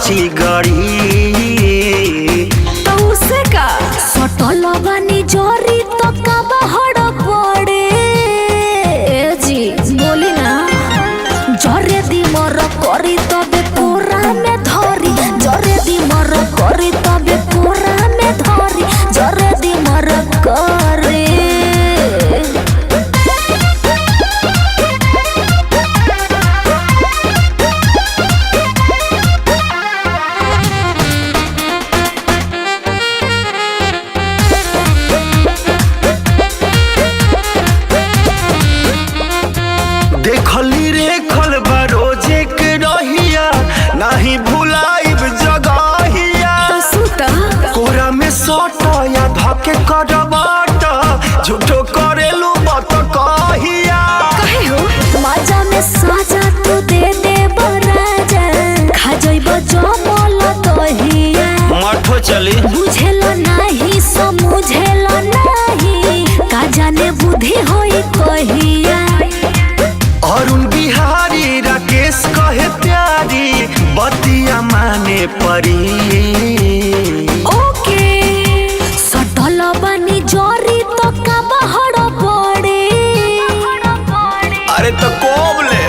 बची गड़ी तो उसे का सटल बानी जोरी तो का बहड़ पड़े जी बोली ना जरे दी मर करी तबे पूरा में धरी जरे दी मर करी तबे पूरा में धरी जरे दी मर करे देखली रे खल बरोजे के रहिया नहीं भुलाइब जगहिया कोरा में सोटा या धके करबाट झूठो करेलू मत कहिया कहे हो मजा में साजा तू दे दे बराजा खा जइब जमल तहिया मठो चली बुझेलो नाही समझेलो नाही का जाने बुद्धि होई कहिया अरुण बिहारी राकेश कहे प्यारी बतिया माने परी ओके सटल बानी जोरी तो का बहड़ पड़े अरे तो कोबले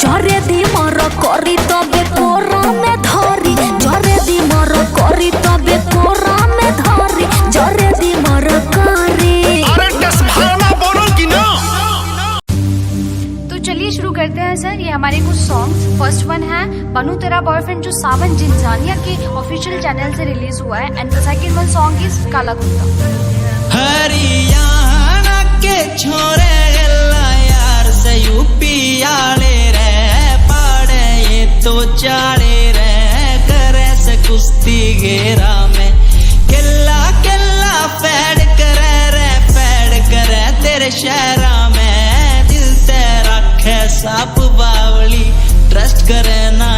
जरे दी मर करी तबे कोरा में धरी जरे दी मर करी तबे कोरा में धरी जरे दी मर करी अरे दस भावना बोलो कि ना। तो चलिए शुरू करते हैं सर। ये हमारे कुछ सॉन्ग्स। फर्स्ट वन है बनू तेरा बॉयफ्रेंड जो सावन जिनजानिया के ऑफिशियल चैनल से रिलीज हुआ है and the second one song is काला कुत्ता। हरियाणा के छोरे गल्ला यार से यूपी आले रे पाड़े ये तो चाले रे करे से कुश्ती घेरा में किल्ला किल्ला फैड करे तेरे शहरा में दिल से रखे साप बावली ट्रस्ट करे ना